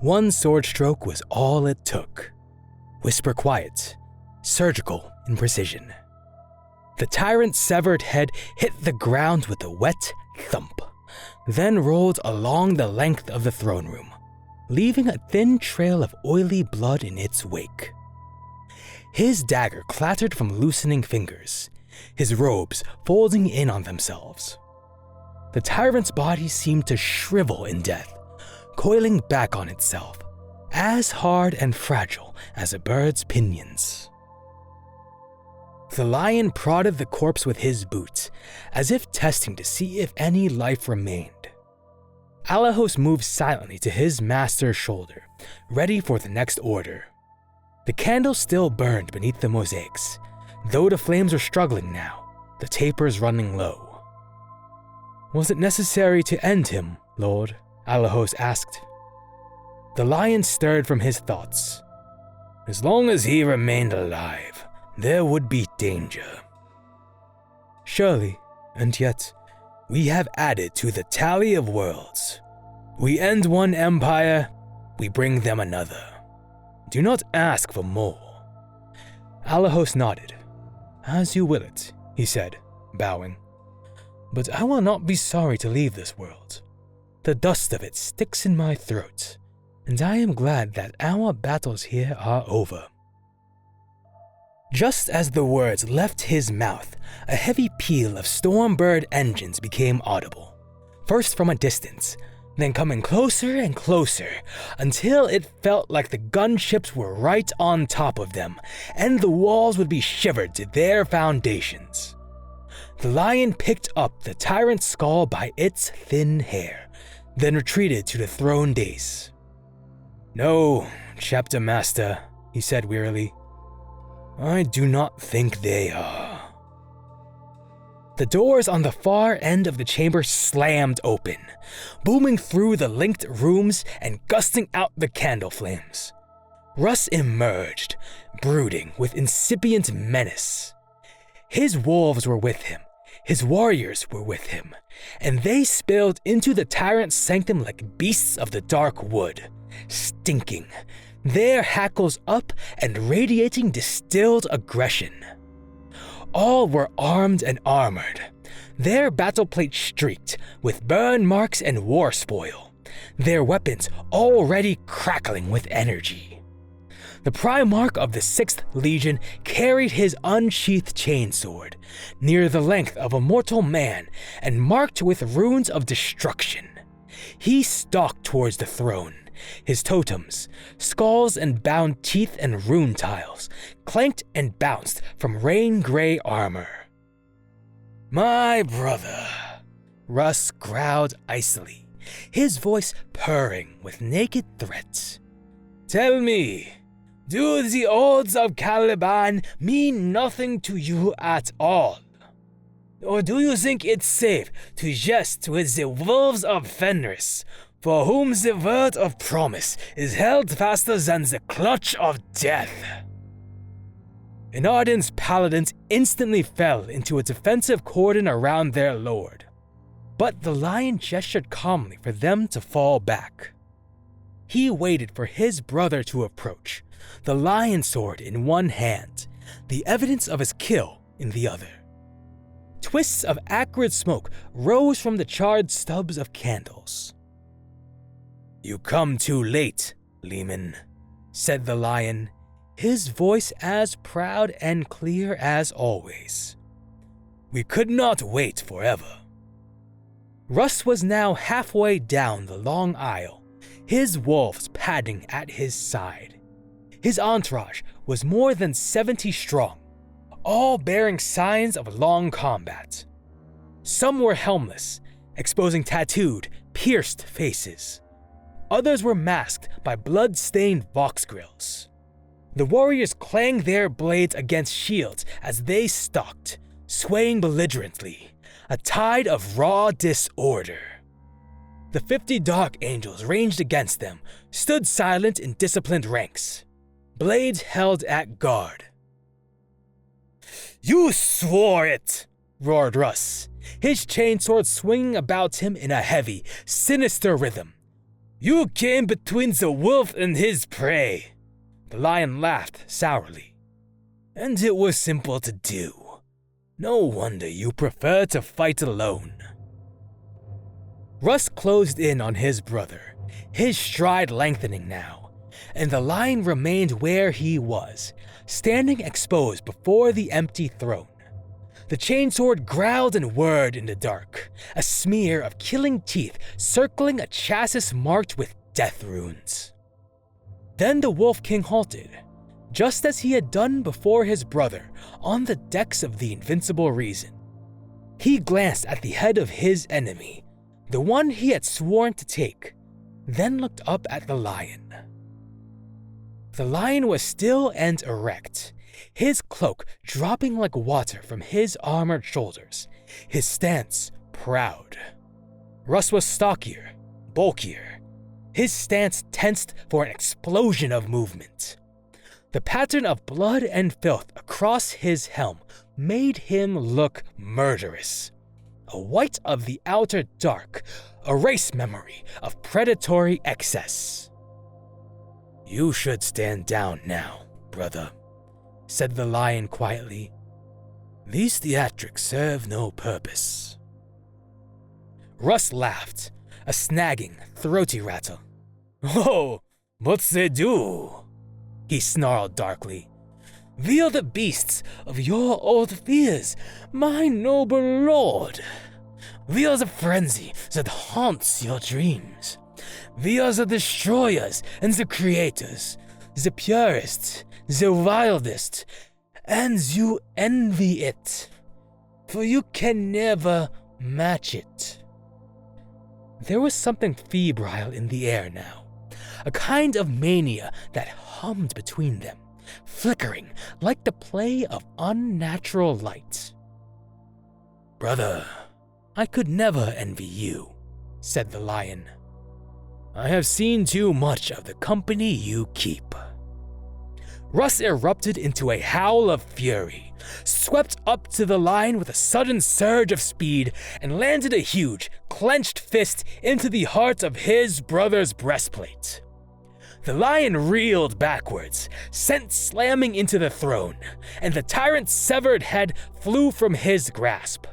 One sword stroke was all it took. Whisper quiet, surgical in precision. The tyrant's severed head hit the ground with a wet thump, then rolled along the length of the throne room, leaving a thin trail of oily blood in its wake. His dagger clattered from loosening fingers, his robes folding in on themselves. The tyrant's body seemed to shrivel in death, coiling back on itself, as hard and fragile as a bird's pinions. The lion prodded the corpse with his boot, as if testing to see if any life remained. Alahos moved silently to his master's shoulder, ready for the next order. The candle still burned beneath the mosaics, though the flames were struggling now, the tapers running low. "Was it necessary to end him, Lord?" Alahos asked. The lion stirred from his thoughts. "As long as he remained alive, there would be danger." "Surely, and yet, we have added to the tally of worlds. We end one empire, we bring them another. Do not ask for more." Alahos nodded. "As you will it," he said, bowing. "But I will not be sorry to leave this world. The dust of it sticks in my throat, and I am glad that our battles here are over." Just as the words left his mouth, a heavy peal of Stormbird engines became audible, first from a distance, then coming closer and closer, until it felt like the gunships were right on top of them, and the walls would be shivered to their foundations. The lion picked up the tyrant's skull by its thin hair, then retreated to the throne dais. "No, Chapter Master," he said wearily. "I do not think they are." The doors on the far end of the chamber slammed open, booming through the linked rooms and gusting out the candle flames. Russ emerged, brooding with incipient menace. His wolves were with him, his warriors were with him, and they spilled into the tyrant's sanctum like beasts of the dark wood, stinking, their hackles up and radiating distilled aggression. All were armed and armored, their battle plates streaked with burn marks and war spoil, their weapons already crackling with energy. The Primarch of the 6th Legion carried his unsheathed chainsword, near the length of a mortal man and marked with runes of destruction. He stalked towards the throne, his totems, skulls and bound teeth and rune tiles, clanked and bounced from rain-gray armor. "My brother," Russ growled icily, his voice purring with naked threats. "Tell me, do the odds of Caliban mean nothing to you at all? Or do you think it's safe to jest with the wolves of Fenris, for whom the word of promise is held faster than the clutch of death?" Inarden's paladins instantly fell into a defensive cordon around their lord, but the lion gestured calmly for them to fall back. He waited for his brother to approach, the lion sword in one hand, the evidence of his kill in the other. Twists of acrid smoke rose from the charred stubs of candles. "You come too late, Leman," said the lion, his voice as proud and clear as always. "We could not wait forever." Russ was now halfway down the long aisle, his wolves padding at his side. His entourage was more than 70 strong, all bearing signs of long combat. Some were helmless, exposing tattooed, pierced faces. Others were masked by blood-stained vox grills. The warriors clanged their blades against shields as they stalked, swaying belligerently, a tide of raw disorder. The 50 Dark Angels ranged against them, stood silent in disciplined ranks, blades held at guard. "You swore it!" roared Russ, his chainsword swinging about him in a heavy, sinister rhythm. You came between the wolf and his prey. The lion laughed sourly. And it was simple to do. No wonder you prefer to fight alone. Russ closed in on his brother, his stride lengthening now, and the lion remained where he was, standing exposed before the empty throne. The chainsword growled and whirred in the dark, a smear of killing teeth circling a chassis marked with death runes. Then the Wolf King halted, just as he had done before his brother on the decks of the Invincible Reason. He glanced at the head of his enemy, the one he had sworn to take, then looked up at the lion. The lion was still and erect, his cloak dropping like water from his armored shoulders, his stance proud. Russ was stockier, bulkier, his stance tensed for an explosion of movement. The pattern of blood and filth across his helm made him look murderous. A white of the outer dark, a race memory of predatory excess. You should stand down now, brother, said the lion quietly. These theatrics serve no purpose. Russ laughed, a snagging, throaty rattle. Oh, what they do? He snarled darkly. We are the beasts of your old fears, my noble lord. We are the frenzy that haunts your dreams. We are the destroyers and the creators, the purest, the wildest, and you envy it, for you can never match it. There was something febrile in the air now, a kind of mania that hummed between them, flickering like the play of unnatural light. Brother, I could never envy you, said the lion. I have seen too much of the company you keep. Russ erupted into a howl of fury, swept up to the lion with a sudden surge of speed, and landed a huge, clenched fist into the heart of his brother's breastplate. The lion reeled backwards, sent slamming into the throne, and the tyrant's severed head flew from his grasp.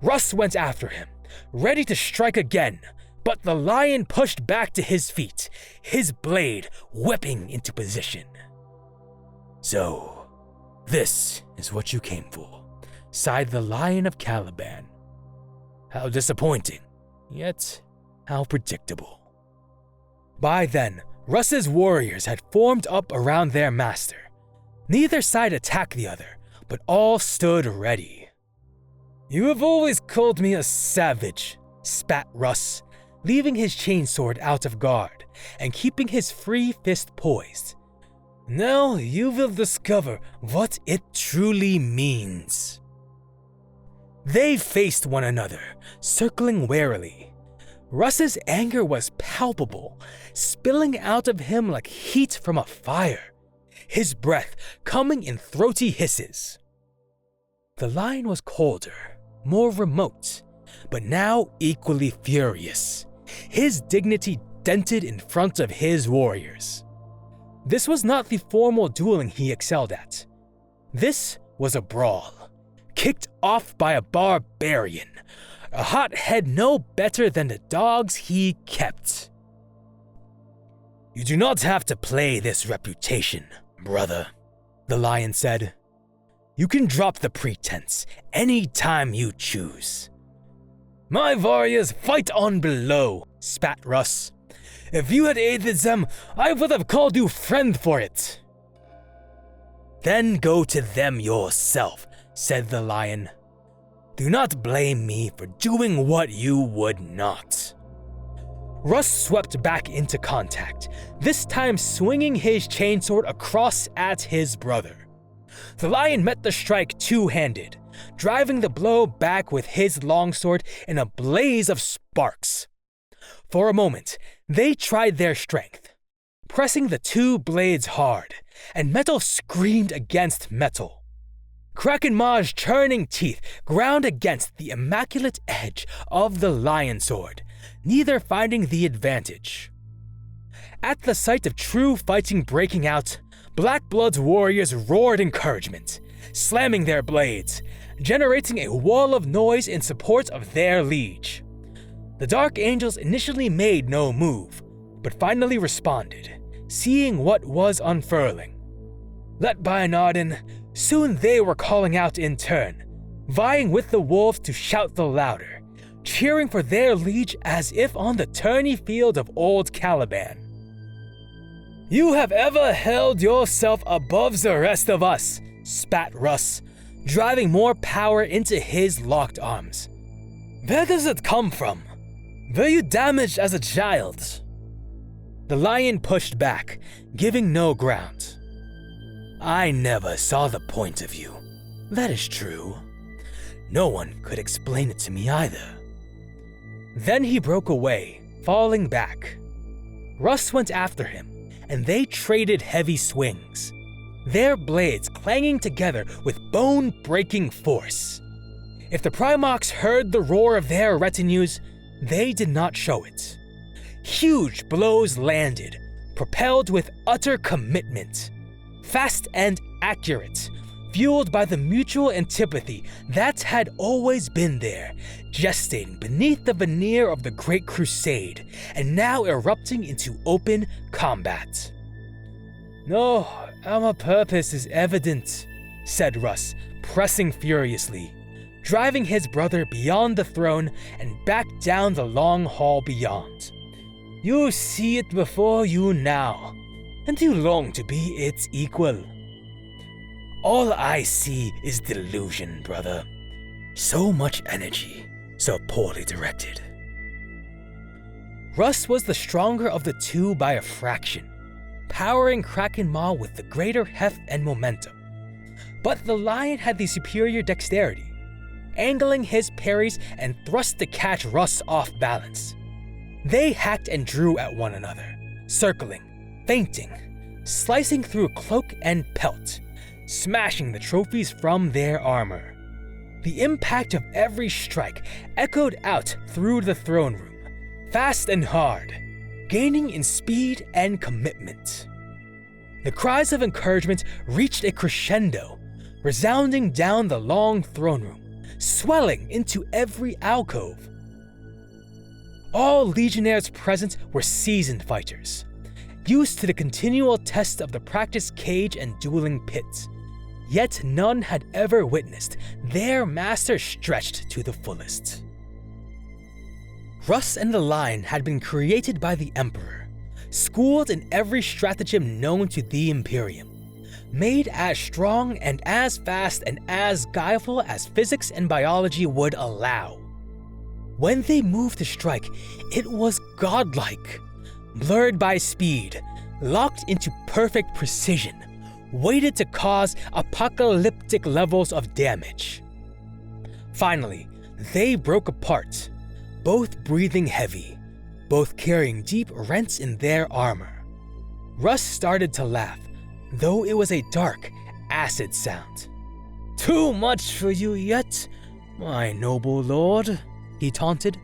Russ went after him, ready to strike again, but the lion pushed back to his feet, his blade whipping into position. So, this is what you came for, sighed the Lion of Caliban. How disappointing, yet how predictable. By then, Russ's warriors had formed up around their master. Neither side attacked the other, but all stood ready. You have always called me a savage, spat Russ, leaving his chainsword out of guard and keeping his free fist poised. Now you will discover what it truly means. They faced one another, circling warily. Russ's anger was palpable, spilling out of him like heat from a fire, his breath coming in throaty hisses. The lion was colder, more remote, but now equally furious, his dignity dented in front of his warriors. This was not the formal dueling he excelled at. This was a brawl, kicked off by a barbarian, a hothead no better than the dogs he kept. You do not have to play this reputation, brother, the lion said. You can drop the pretense any time you choose. My warriors fight on below, spat Russ. If you had aided them, I would have called you friend for it. Then go to them yourself, said the lion. Do not blame me for doing what you would not. Russ swept back into contact, this time swinging his chainsword across at his brother. The lion met the strike two-handed, driving the blow back with his longsword in a blaze of sparks. For a moment, they tried their strength, pressing the two blades hard, and metal screamed against metal. Krakenmaj's churning teeth ground against the immaculate edge of the lion sword, neither finding the advantage. At the sight of true fighting breaking out, Blackblood's warriors roared encouragement, slamming their blades, generating a wall of noise in support of their liege. The Dark Angels initially made no move, but finally responded, seeing what was unfurling. Led by Narden, soon they were calling out in turn, vying with the wolves to shout the louder, cheering for their liege as if on the tourney field of old Caliban. "You have ever held yourself above the rest of us," spat Russ, driving more power into his locked arms. "Where does it come from? Were you damaged as a child?" The lion pushed back, giving no ground. "I never saw the point of view. That is true. No one could explain it to me either." Then he broke away, falling back. Russ went after him, and they traded heavy swings, their blades clanging together with bone-breaking force. If the Primarchs heard the roar of their retinues, they did not show it. Huge blows landed, propelled with utter commitment, fast and accurate, fueled by the mutual antipathy that had always been there, gestating beneath the veneer of the Great Crusade, and now erupting into open combat. "No, our purpose is evident," said Russ, pressing furiously, driving his brother beyond the throne and back down the long hall beyond. "You see it before you now, and you long to be its equal." "All I see is delusion, brother. So much energy, so poorly directed." Russ was the stronger of the two by a fraction, powering Kraken Maw with the greater heft and momentum. But the lion had the superior dexterity, angling his parries and thrust to catch Russ off balance. They hacked and drew at one another, circling, feinting, slicing through cloak and pelt, smashing the trophies from their armor. The impact of every strike echoed out through the throne room, fast and hard, gaining in speed and commitment. The cries of encouragement reached a crescendo, resounding down the long throne room, swelling into every alcove. All legionnaires present were seasoned fighters, used to the continual test of the practice cage and dueling pit. Yet none had ever witnessed their master stretched to the fullest. Russ and the Lion had been created by the Emperor, schooled in every stratagem known to the Imperium, made as strong and as fast and as guileful as physics and biology would allow. When they moved to strike, it was godlike, blurred by speed, locked into perfect precision, weighted to cause apocalyptic levels of damage. Finally, they broke apart, both breathing heavy, both carrying deep rents in their armor. Russ started to laugh, though it was a dark, acid sound. "Too much for you yet, my noble lord," he taunted.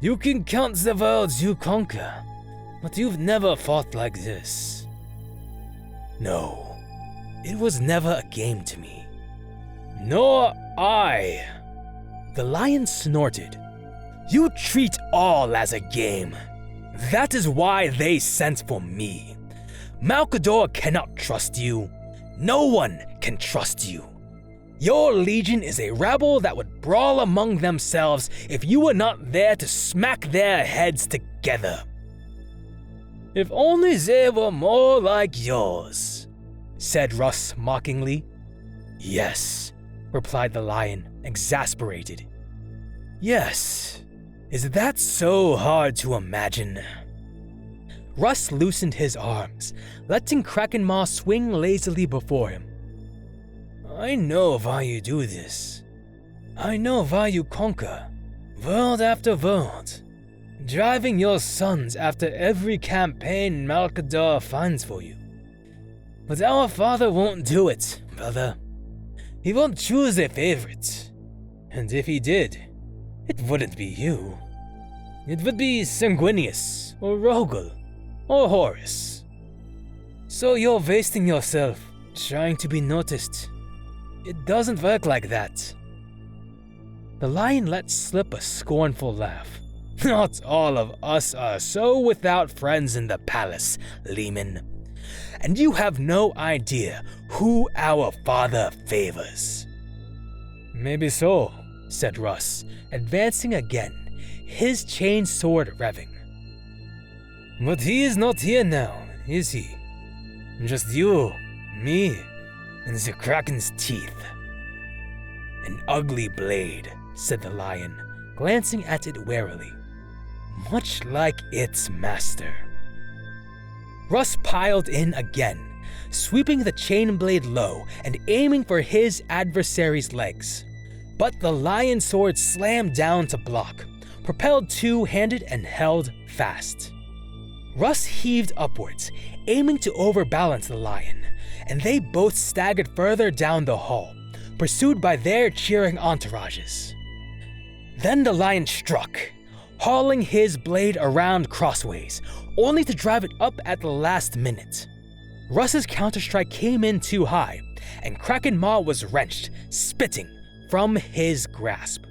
"You can count the worlds you conquer, but you've never fought like this." "No, it was never a game to me." "Nor I." The lion snorted. "You treat all as a game. That is why they sent for me. Malcador cannot trust you. No one can trust you. Your legion is a rabble that would brawl among themselves if you were not there to smack their heads together." "If only they were more like yours," said Russ mockingly. "Yes," replied the lion, exasperated. "Yes. Is that so hard to imagine?" Russ loosened his arms, letting Kraken Maw swing lazily before him. "I know why you do this. I know why you conquer, world after world, driving your sons after every campaign Malcador finds for you. But our father won't do it, brother. He won't choose a favorite. And if he did, it wouldn't be you. It would be Sanguinius or Rogel, or Horus. So you're wasting yourself trying to be noticed. It doesn't work like that. The lion let slip a scornful laugh. Not all of us are so without friends in the palace, Leman. And you have no idea who our father favors. Maybe so, said Russ, advancing again, his chain sword revving. But he is not here now, is he? Just you, me, and the Kraken's teeth. An ugly blade, said the lion, glancing at it warily. Much like its master. Russ piled in again, sweeping the chain blade low and aiming for his adversary's legs. But the lion sword slammed down to block, propelled two-handed and held fast. Russ heaved upwards, aiming to overbalance the lion, and they both staggered further down the hall, pursued by their cheering entourages. Then the lion struck, hauling his blade around crossways, only to drive it up at the last minute. Russ's counterstrike came in too high, and Kraken Maw was wrenched, spitting, from his grasp.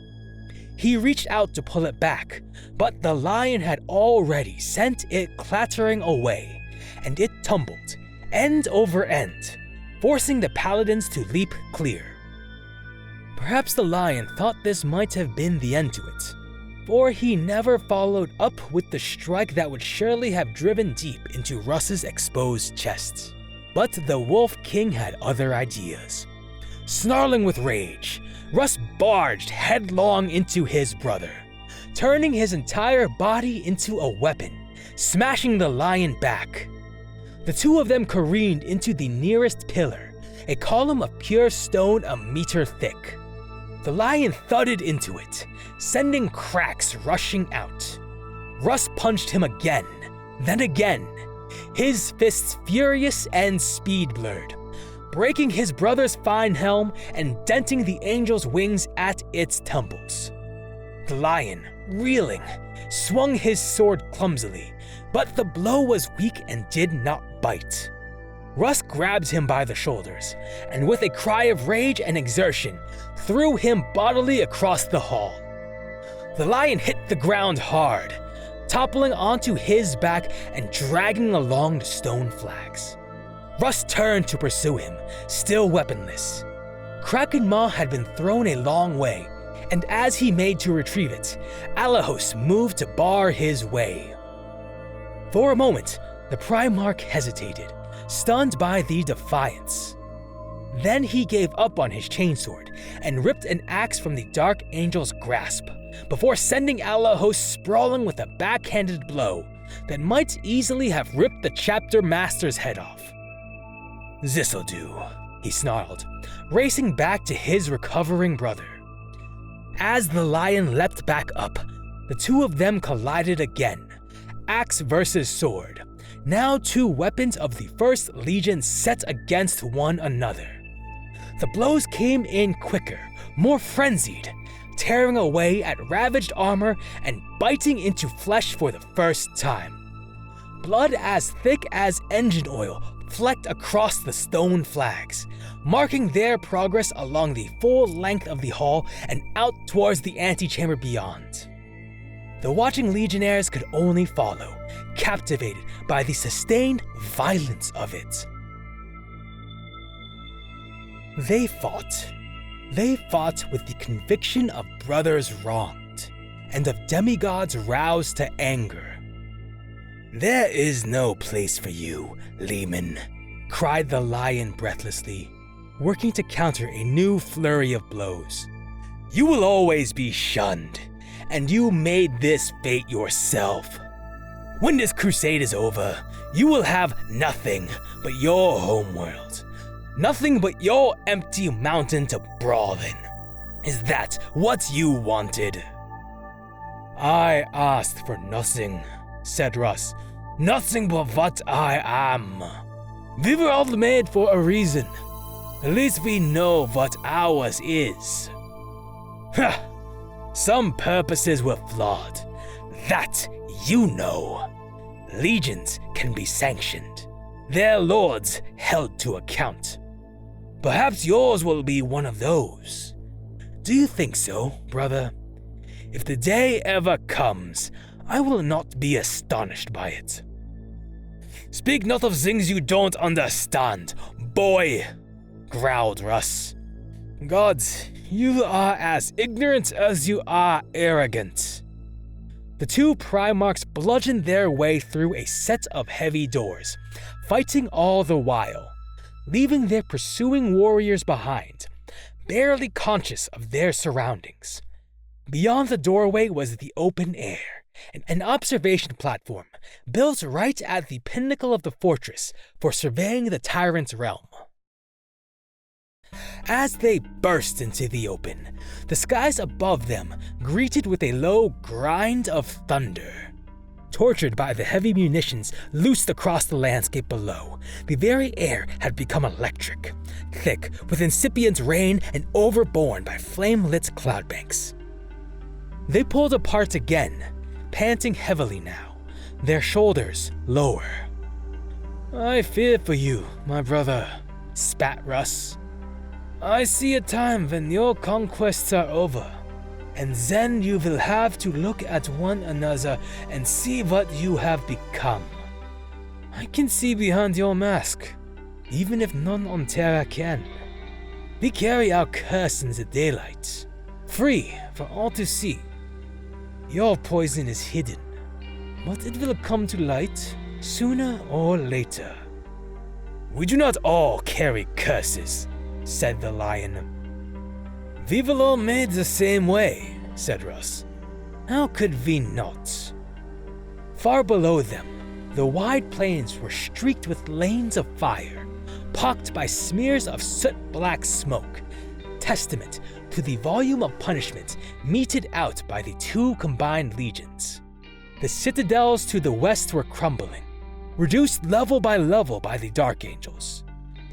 He reached out to pull it back, but the lion had already sent it clattering away, and it tumbled, end over end, forcing the paladins to leap clear. Perhaps the lion thought this might have been the end to it, for he never followed up with the strike that would surely have driven deep into Russ's exposed chest. But the Wolf King had other ideas. Snarling with rage, Russ barged headlong into his brother, turning his entire body into a weapon, smashing the lion back. The two of them careened into the nearest pillar, a column of pure stone a meter thick. The lion thudded into it, sending cracks rushing out. Russ punched him again, then again, his fists furious and speed-blurred, breaking his brother's fine helm and denting the angel's wings at its temples. The lion, reeling, swung his sword clumsily, but the blow was weak and did not bite. Russ grabbed him by the shoulders, and with a cry of rage and exertion, threw him bodily across the hall. The lion hit the ground hard, toppling onto his back and dragging along the stone flags. Russ turned to pursue him, still weaponless. Kraken Maw had been thrown a long way, and as he made to retrieve it, Alahos moved to bar his way. For a moment, the Primarch hesitated, stunned by the defiance. Then he gave up on his chainsword and ripped an axe from the Dark Angel's grasp, before sending Alahos sprawling with a backhanded blow that might easily have ripped the chapter master's head off. "This'll do," he snarled, racing back to his recovering brother. As the lion leapt back up, the two of them collided again, axe versus sword, now two weapons of the First Legion set against one another. The blows came in quicker, more frenzied, tearing away at ravaged armor and biting into flesh for the first time. Blood as thick as engine oil flecked across the stone flags, marking their progress along the full length of the hall and out towards the antechamber beyond. The watching legionnaires could only follow, captivated by the sustained violence of it. They fought. They fought with the conviction of brothers wronged, and of demigods roused to anger. "There is no place for you, Leman," cried the lion breathlessly, working to counter a new flurry of blows. "You will always be shunned, and you made this fate yourself. When this crusade is over, you will have nothing but your homeworld. Nothing but your empty mountain to brawl in. Is that what you wanted?" "I asked for nothing," said Russ. "Nothing but what I am. We were all made for a reason. At least we know what ours is. Ha! Some purposes were flawed. That you know. legions can be sanctioned, their lords held to account. Perhaps yours will be one of those. Do you think so, brother? If the day ever comes, I will not be astonished by it. Speak not of things you don't understand, boy, growled Russ. Gods, you are as ignorant as you are arrogant. The two Primarchs bludgeoned their way through a set of heavy doors, fighting all the while, leaving their pursuing warriors behind, barely conscious of their surroundings. Beyond the doorway was the open air, an observation platform built right at the pinnacle of the fortress for surveying the Tyrant's realm. As they burst into the open, the skies above them greeted with a low grind of thunder. Tortured by the heavy munitions loosed across the landscape below, the very air had become electric, thick with incipient rain and overborne by flame-lit cloud banks. They pulled apart again, panting heavily now, their shoulders lower. I fear for you, my brother, spat Russ. I see a time when your conquests are over, and then you will have to look at one another and see what you have become. I can see behind your mask, even if none on Terra can. We carry our curse in the daylight, free for all to see. Your poison is hidden, but it will come to light sooner or later. We do not all carry curses, said the lion. We were all made the same way, said Russ. How could we not? Far below them, the wide plains were streaked with lanes of fire, pocked by smears of soot-black smoke, testament to the volume of punishment meted out by the two combined legions. The citadels to the west were crumbling, reduced level by level by the Dark Angels.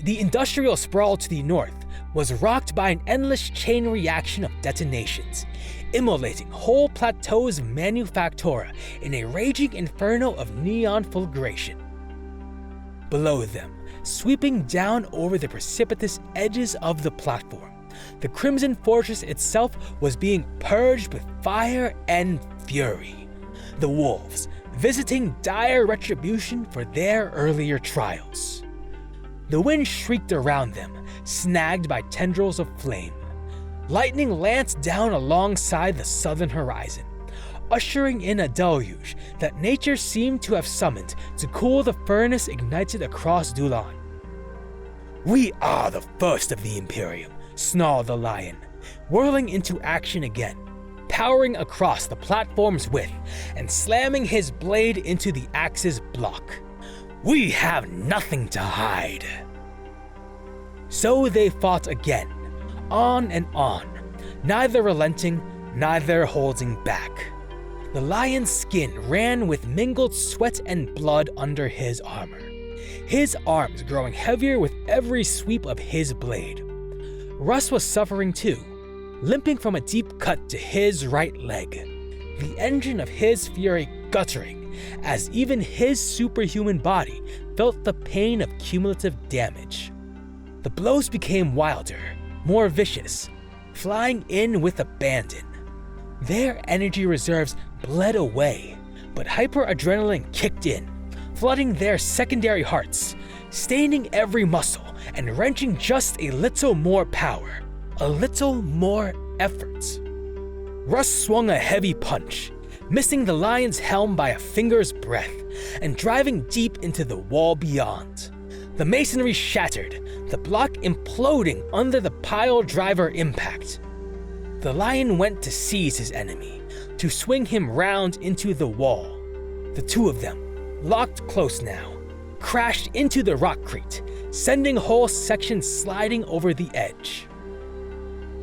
The industrial sprawl to the north was rocked by an endless chain reaction of detonations, immolating whole plateaus of manufactura in a raging inferno of neon fulguration. Below them, sweeping down over the precipitous edges of the platform, the Crimson Fortress itself was being purged with fire and fury. The wolves, visiting dire retribution for their earlier trials. The wind shrieked around them, snagged by tendrils of flame. Lightning lanced down alongside the southern horizon, ushering in a deluge that nature seemed to have summoned to cool the furnace ignited across Dulan. We are the first of the Imperium, snarled the lion, whirling into action again, powering across the platform's width and slamming his blade into the axe's block. We have nothing to hide. So they fought again, on and on, neither relenting, neither holding back. The lion's skin ran with mingled sweat and blood under his armor, his arms growing heavier with every sweep of his blade. Russ was suffering too, limping from a deep cut to his right leg, the engine of his fury guttering as even his superhuman body felt the pain of cumulative damage. The blows became wilder, more vicious, flying in with abandon. Their energy reserves bled away, but hyperadrenaline kicked in, flooding their secondary hearts, staining every muscle and wrenching just a little more power, a little more effort. Russ swung a heavy punch, missing the lion's helm by a finger's breadth and driving deep into the wall beyond. The masonry shattered, the block imploding under the pile driver impact. The lion went to seize his enemy, to swing him round into the wall. The two of them, locked close now, crashed into the rockcrete, sending whole sections sliding over the edge.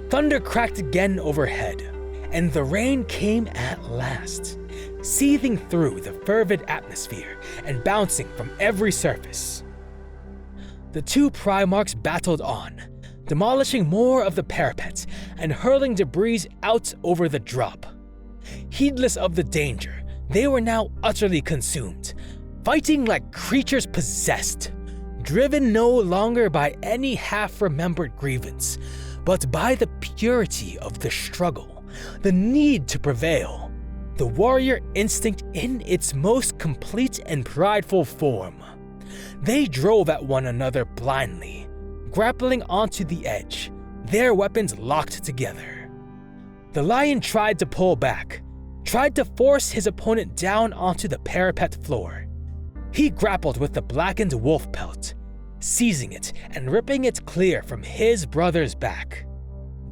Thunder cracked again overhead, and the rain came at last, seething through the fervid atmosphere and bouncing from every surface. The two Primarchs battled on, demolishing more of the parapets and hurling debris out over the drop. Heedless of the danger, they were now utterly consumed, fighting like creatures possessed, driven no longer by any half-remembered grievance, but by the purity of the struggle, the need to prevail, the warrior instinct in its most complete and prideful form. They drove at one another blindly, grappling onto the edge, their weapons locked together. The lion tried to pull back, tried to force his opponent down onto the parapet floor. He grappled with the blackened wolf pelt, seizing it and ripping it clear from his brother's back.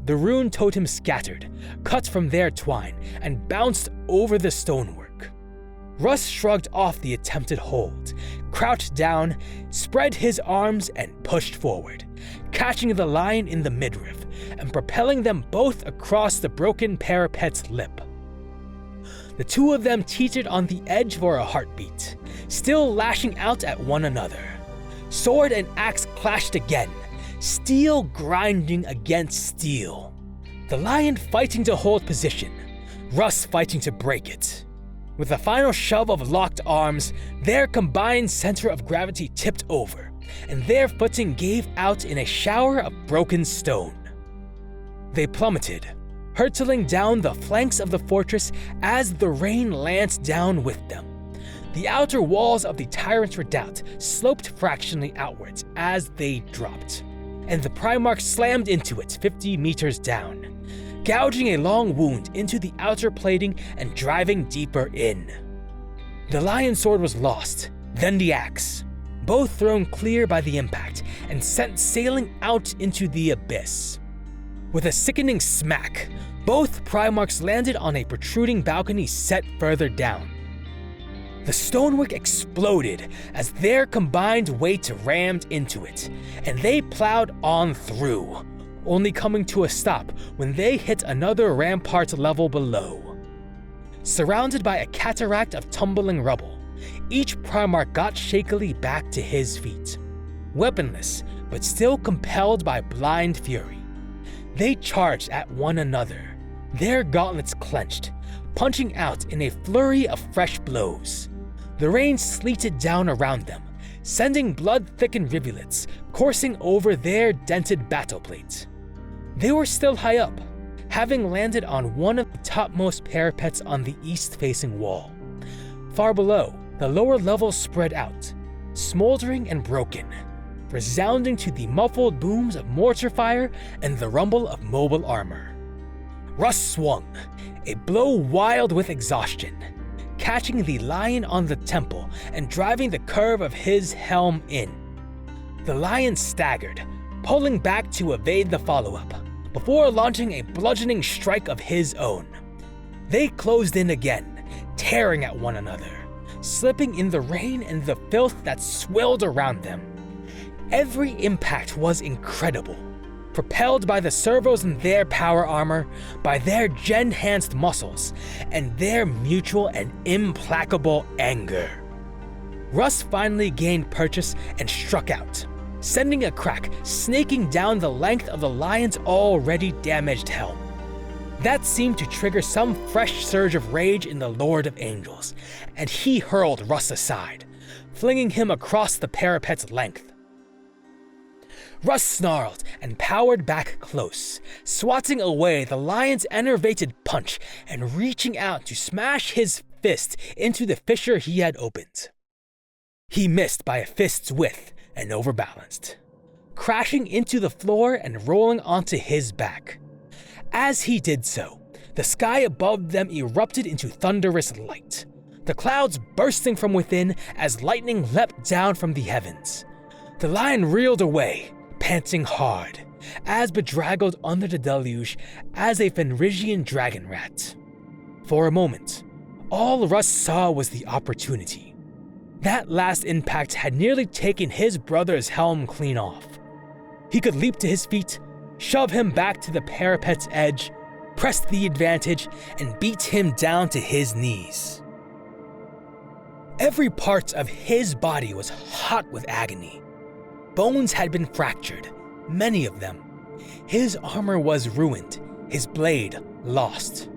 The rune totem scattered, cut from their twine, and bounced over the stonework. Russ shrugged off the attempted hold, crouched down, spread his arms, and pushed forward, catching the lion in the midriff and propelling them both across the broken parapet's lip. The two of them teetered on the edge for a heartbeat, still lashing out at one another. Sword and axe clashed again, steel grinding against steel. The lion fighting to hold position, Russ fighting to break it. With a final shove of locked arms, their combined center of gravity tipped over, and their footing gave out in a shower of broken stone. They plummeted, hurtling down the flanks of the fortress as the rain lanced down with them. The outer walls of the Tyrant's redoubt sloped fractionally outwards as they dropped, and the Primarch slammed into it 50 meters down, gouging a long wound into the outer plating and driving deeper in. The lion's sword was lost, then the axe, both thrown clear by the impact and sent sailing out into the abyss. With a sickening smack, both Primarchs landed on a protruding balcony set further down. The stonework exploded as their combined weight rammed into it, and they plowed on through, only coming to a stop when they hit another rampart level below. Surrounded by a cataract of tumbling rubble, each Primarch got shakily back to his feet. Weaponless, but still compelled by blind fury, they charged at one another, their gauntlets clenched, punching out in a flurry of fresh blows. The rain sleeted down around them, sending blood-thickened rivulets coursing over their dented battle plates. They were still high up, having landed on one of the topmost parapets on the east-facing wall. Far below, the lower levels spread out, smoldering and broken, resounding to the muffled booms of mortar fire and the rumble of mobile armor. Russ swung, a blow wild with exhaustion, catching the lion on the temple and driving the curve of his helm in. The lion staggered, pulling back to evade the follow-up, before launching a bludgeoning strike of his own. They closed in again, tearing at one another, slipping in the rain and the filth that swilled around them. Every impact was incredible, propelled by the servos in their power armor, by their gen-enhanced muscles, and their mutual and implacable anger. Russ finally gained purchase and struck out, sending a crack snaking down the length of the lion's already damaged helm. That seemed to trigger some fresh surge of rage in the Lord of Angels, and he hurled Russ aside, flinging him across the parapet's length. Russ snarled and powered back close, swatting away the lion's enervated punch and reaching out to smash his fist into the fissure he had opened. He missed by a fist's width and overbalanced, crashing into the floor and rolling onto his back. As he did so, the sky above them erupted into thunderous light, the clouds bursting from within as lightning leapt down from the heavens. The lion reeled away, panting hard, as bedraggled under the deluge as a Fenrisian dragon rat. For a moment, all Russ saw was the opportunity. That last impact had nearly taken his brother's helm clean off. He could leap to his feet, shove him back to the parapet's edge, press the advantage, and beat him down to his knees. Every part of his body was hot with agony. Bones had been fractured, many of them. His armor was ruined, his blade lost.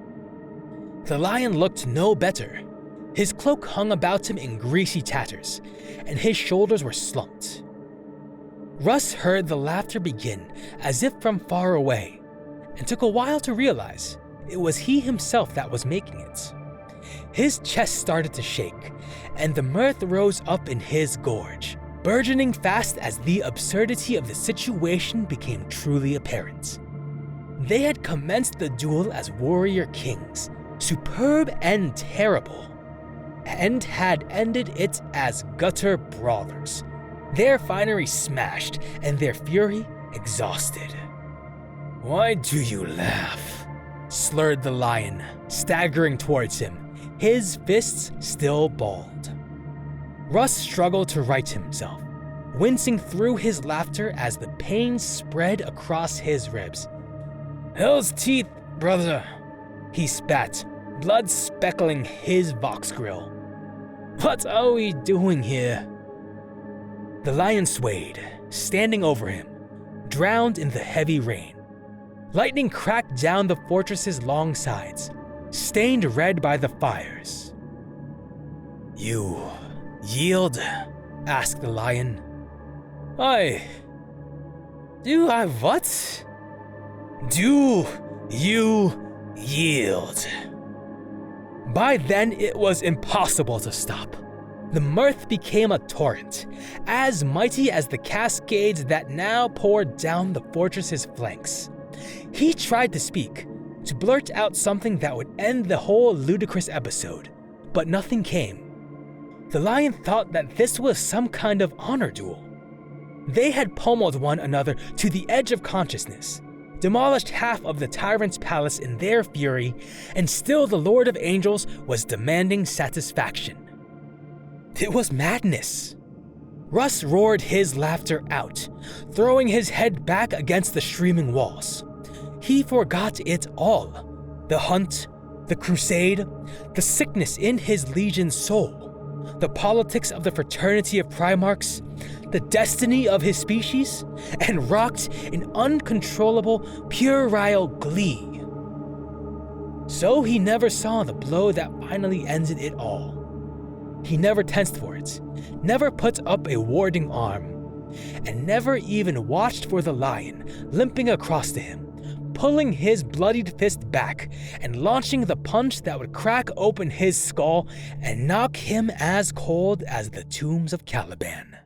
The lion looked no better. His cloak hung about him in greasy tatters, and his shoulders were slumped. Russ heard the laughter begin as if from far away, and took a while to realize it was he himself that was making it. His chest started to shake, and the mirth rose up in his gorge, burgeoning fast as the absurdity of the situation became truly apparent. They had commenced the duel as warrior kings, superb and terrible, and had ended it as gutter brawlers, their finery smashed and their fury exhausted. "Why do you laugh?" slurred the lion, staggering towards him, his fists still balled. Russ struggled to right himself, wincing through his laughter as the pain spread across his ribs. "Hell's teeth, brother," he spat, blood speckling his vox grill. "What are we doing here?" The lion swayed, standing over him, drowned in the heavy rain. Lightning cracked down the fortress's long sides, stained red by the fires. "You yield?" asked the lion. Do I what?" "Do you yield?" By then, it was impossible to stop. The mirth became a torrent, as mighty as the cascades that now poured down the fortress's flanks. He tried to speak, to blurt out something that would end the whole ludicrous episode, but nothing came. The lion thought that this was some kind of honor duel. They had pummeled one another to the edge of consciousness, demolished half of the tyrant's palace in their fury, and still the Lord of Angels was demanding satisfaction. It was madness. Russ roared his laughter out, throwing his head back against the streaming walls. He forgot it all: the hunt, the crusade, the sickness in his legion's soul, the politics of the fraternity of Primarchs, the destiny of his species, and rocked in uncontrollable, puerile glee. So he never saw the blow that finally ended it all. He never tensed for it, never put up a warding arm, and never even watched for the lion limping across to him, pulling his bloodied fist back and launching the punch that would crack open his skull and knock him as cold as the tombs of Caliban.